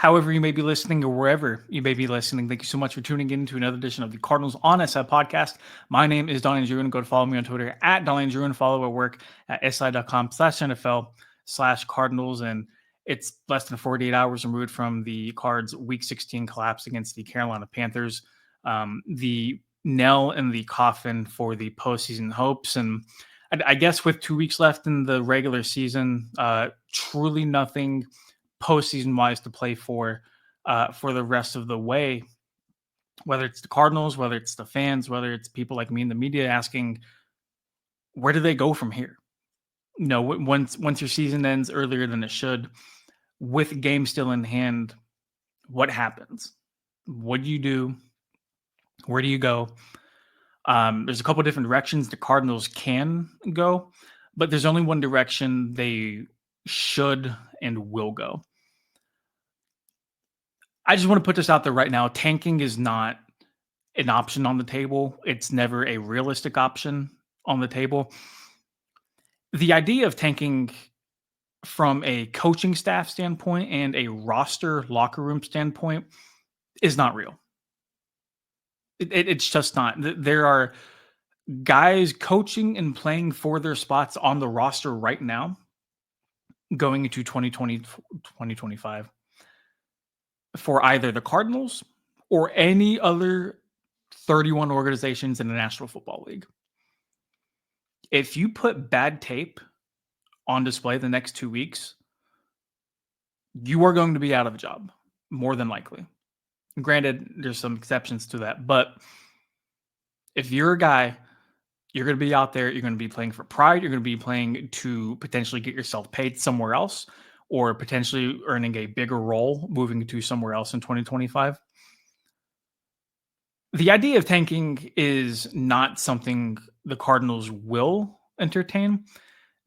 However, you may be listening or wherever you may be listening, thank you so much for tuning in to another edition of the Cardinals on SI podcast. My name is Donnie Druin. Go to follow me on Twitter at Donnie Druin. Follow our work at si.com/NFL/Cardinals. And it's less than 48 hours removed from the Cards' Week 16 collapse against the Carolina Panthers. The nail in the coffin for the postseason hopes. And I guess with 2 weeks left in the regular season, truly nothing postseason wise to play for the rest of the way. Whether it's the Cardinals, whether it's the fans, whether it's people like me in the media asking, where do they go from here? You know, once your season ends earlier than it should, with games still in hand, what happens? What do you do? Where do you go? There's a couple different directions the Cardinals can go, but there's only one direction they should and will go. I just want to put this out there right now. Tanking is not an option on the table. It's never a realistic option on the table. The idea of tanking from a coaching staff standpoint and a roster locker room standpoint is not real. It's just not. There are guys coaching and playing for their spots on the roster right now going into 2025 for either the Cardinals or any other 31 organizations in the National Football League. If you put bad tape on display the next 2 weeks, you are going to be out of a job, more than likely. Granted, there's some exceptions to that, but if you're a guy, you're going to be out there, you're going to be playing for pride, you're going to be playing to potentially get yourself paid somewhere else, or potentially earning a bigger role moving to somewhere else in 2025. The idea of tanking is not something the Cardinals will entertain.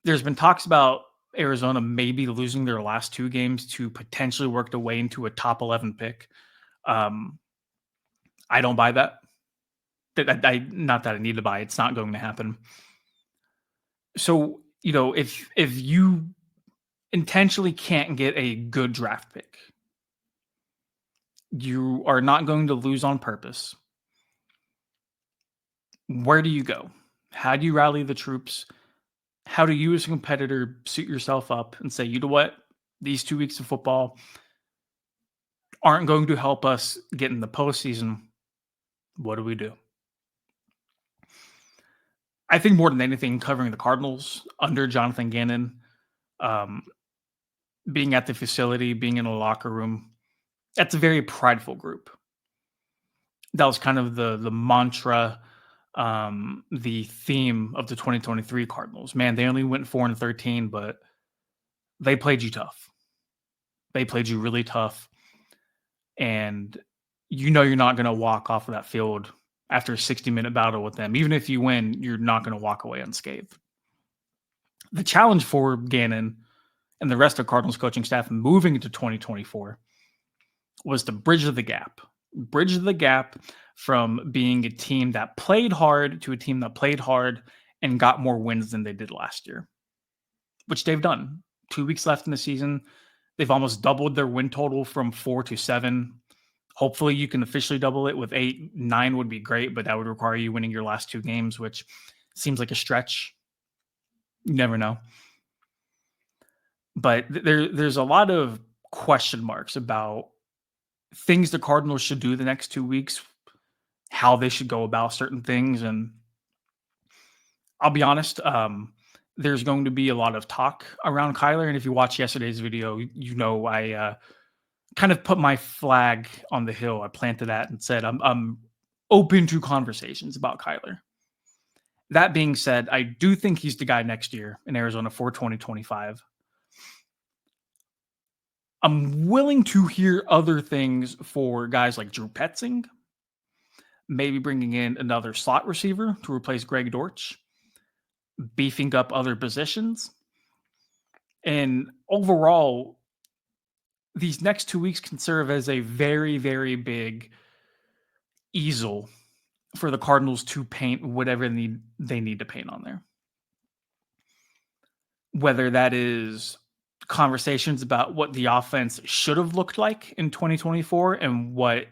There's been talks about Arizona maybe losing their last 2 games to potentially work their way into a top 11 pick. I don't buy that. Not that I need to buy. It's not going to happen. So, if you intentionally can't get a good draft pick, you are not going to lose on purpose. Where do you go? How do you rally the troops? How do you as a competitor suit yourself up and say, you know what? These 2 weeks of football aren't going to help us get in the postseason. What do we do? I think more than anything, covering the Cardinals under Jonathan Gannon, being at the facility, being in a locker room, that's a very prideful group. That was kind of the mantra, the theme of the 2023 Cardinals. Man, they only went 4-13, but they played you tough. They played you really tough. And you're not going to walk off of that field after a 60-minute battle with them. Even if you win, you're not going to walk away unscathed. The challenge for Gannon and the rest of Cardinals coaching staff moving into 2024 was to bridge the gap from being a team that played hard to a team that played hard and got more wins than they did last year, which they've done. 2 weeks left in the season. They've almost doubled their win total from 4 to 7. Hopefully you can officially double it with 8. 9 would be great, but that would require you winning your last 2 games, which seems like a stretch. You never know. But there's a lot of question marks about things the Cardinals should do the next 2 weeks, how they should go about certain things. And I'll be honest, there's going to be a lot of talk around Kyler. And if you watch yesterday's video, I kind of put my flag on the hill. I planted that and said, I'm open to conversations about Kyler. That being said, I do think he's the guy next year in Arizona for 2025. I'm willing to hear other things for guys like Drew Petzing, maybe bringing in another slot receiver to replace Greg Dortch, beefing up other positions. And overall, these next 2 weeks can serve as a very, very big easel for the Cardinals to paint whatever they need to paint on there. Whether that is conversations about what the offense should have looked like in 2024 and what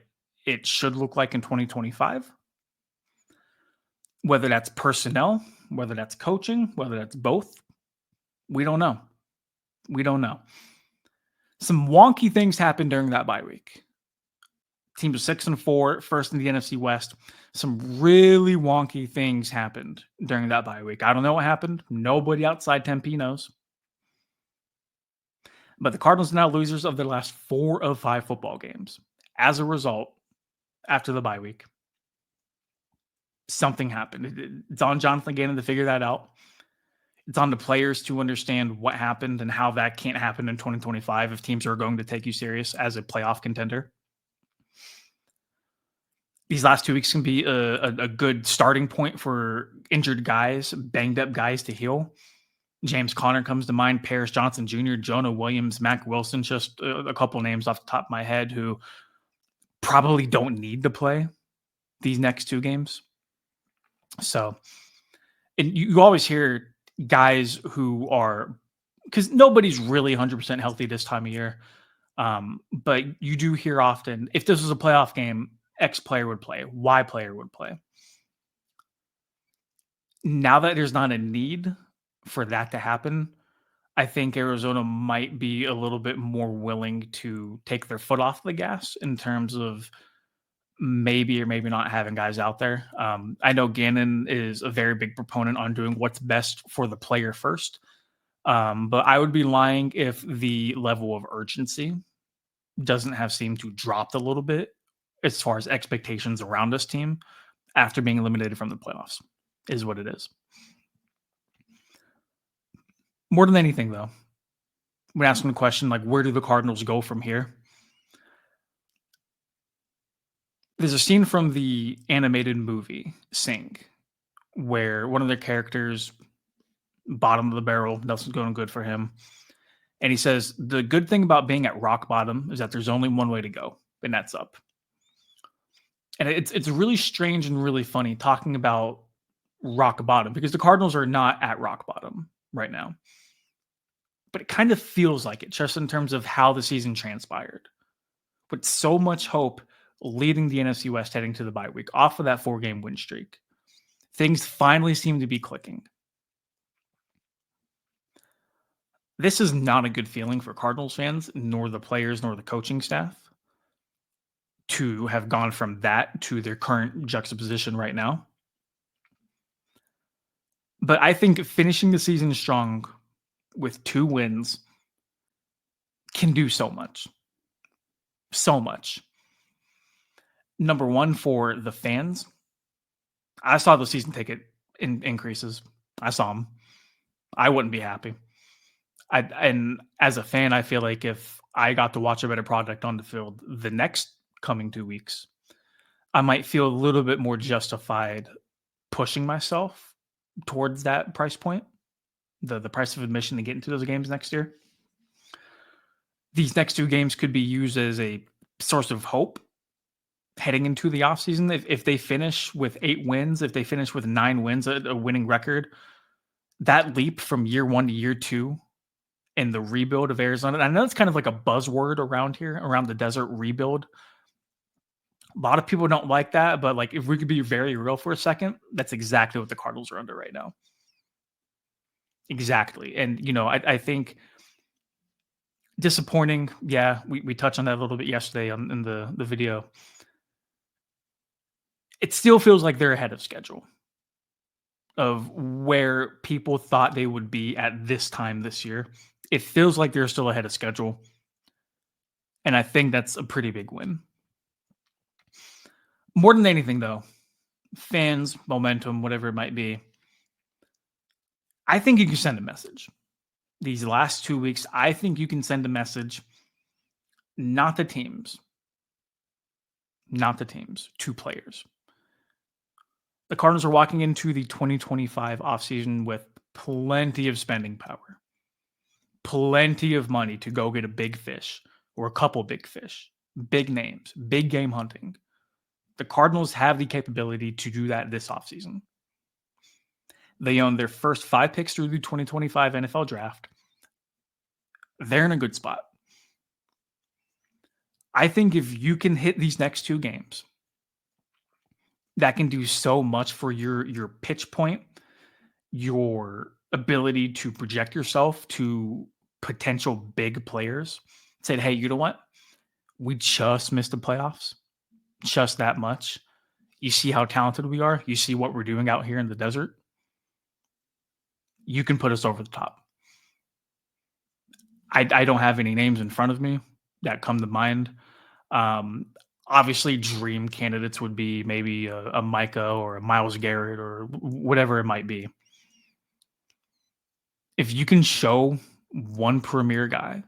it should look like in 2025. Whether that's personnel, whether that's coaching, whether that's both, we don't know. We don't know. Some wonky things happened during that bye week. Teams are 6-4, first in the NFC West. Some really wonky things happened during that bye week. I don't know what happened. Nobody outside Tempe knows. But the Cardinals are now losers of their last 4 of 5 football games. As a result, after the bye week, something happened. It's on Jonathan Gannon to figure that out. It's on the players to understand what happened and how that can't happen in 2025 if teams are going to take you serious as a playoff contender. These last 2 weeks can be a good starting point for injured guys, banged up guys to heal. James Conner comes to mind, Paris Johnson Jr., Jonah Williams, Mac Wilson, just a couple names off the top of my head who probably don't need to play these next 2 games. So, and you always hear guys who are, because nobody's really 100% healthy this time of year. But you do hear often, if this was a playoff game, X player would play, Y player would play. Now that there's not a need for that to happen, I think Arizona might be a little bit more willing to take their foot off the gas in terms of maybe or maybe not having guys out there. I know Gannon is a very big proponent on doing what's best for the player first. But I would be lying if the level of urgency doesn't have seemed to drop a little bit as far as expectations around this team after being eliminated from the playoffs, is what it is. More than anything, though, when asking the question, like, where do the Cardinals go from here? There's a scene from the animated movie Sing where one of their characters, bottom of the barrel, nothing's going good for him. And he says, the good thing about being at rock bottom is that there's only one way to go, and that's up. And it's really strange and really funny talking about rock bottom because the Cardinals are not at rock bottom right now. But it kind of feels like it just in terms of how the season transpired. With so much hope leading the NFC West heading to the bye week off of that 4-game win streak, things finally seem to be clicking. This is not a good feeling for Cardinals fans, nor the players, nor the coaching staff, to have gone from that to their current juxtaposition right now. But I think finishing the season strong with 2 wins can do so much. So much. Number one, for the fans, I saw the season ticket increases. I saw them. I wouldn't be happy. And as a fan, I feel like if I got to watch a better product on the field the next coming 2 weeks, I might feel a little bit more justified pushing myself towards that price point, the price of admission to get into those games next year. These next 2 games could be used as a source of hope heading into the offseason. If they finish with 8 wins, if they finish with 9 wins, a winning record, that leap from year 1 to year 2 in the rebuild of Arizona, and I know it's kind of like a buzzword around here, around the desert rebuild. A lot of people don't like that, but like if we could be very real for a second, that's exactly what the Cardinals are under right now. Exactly. And, I think disappointing. Yeah, we touched on that a little bit yesterday in the video. It still feels like they're ahead of schedule of where people thought they would be at this time this year. It feels like they're still ahead of schedule. And I think that's a pretty big win. More than anything, though, fans, momentum, whatever it might be, I think you can send a message. These last 2 weeks, I think you can send a message, not the teams, to players. The Cardinals are walking into the 2025 offseason with plenty of spending power, plenty of money to go get a big fish or a couple big fish, big names, big game hunting. The Cardinals have the capability to do that this offseason. They own their first 5 picks through the 2025 NFL draft. they're in a good spot. I think if you can hit these next 2 games, that can do so much for your pitch point, your ability to project yourself to potential big players. Said, "Hey, you know what? We just missed the playoffs, just that much. You see how talented we are? You see what we're doing out here in the desert? You can put us over the top." I don't have any names in front of me that come to mind. Um, Obviously, dream candidates would be maybe a Micah or a Miles Garrett or whatever it might be. If you can show one premier guy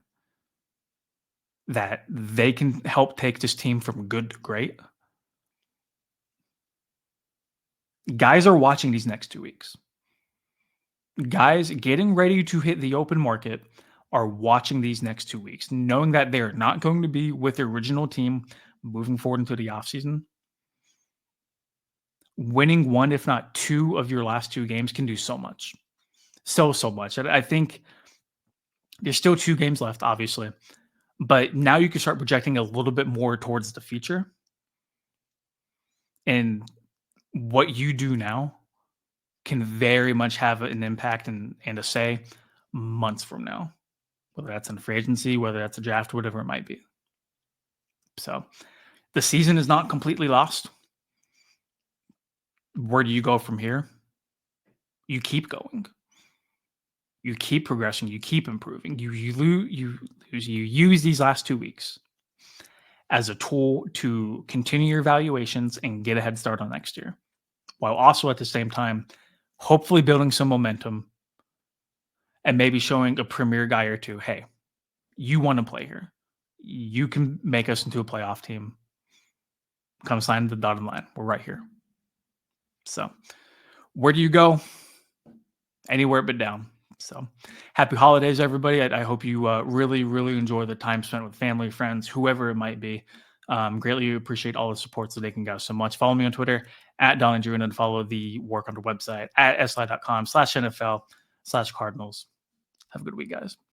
that they can help take this team from good to great, guys are watching these next 2 weeks. Guys getting ready to hit the open market are watching these next 2 weeks, knowing that they're not going to be with the original team moving forward into the offseason. Winning 1, if not 2 of your last 2 games can do so much. So much. I think there's still 2 games left, obviously, but now you can start projecting a little bit more towards the future. And what you do now can very much have an impact and a say months from now, whether that's in free agency, whether that's a draft, whatever it might be. So the season is not completely lost. Where do you go from here? You keep going. You keep progressing. You keep improving. You use these last 2 weeks as a tool to continue your evaluations and get a head start on next year, while also at the same time, hopefully building some momentum and maybe showing a premier guy or two, hey, you want to play here. You can make us into a playoff team. Come sign the dotted line. We're right here. So, where do you go? Anywhere but down. So, happy holidays, everybody. I hope you really, really enjoy the time spent with family, friends, whoever it might be. Greatly appreciate all the support so they can go so much. Follow me on Twitter at Don and Drew, and follow the work on the website at sli.com/NFL/Cardinals. Have a good week, guys.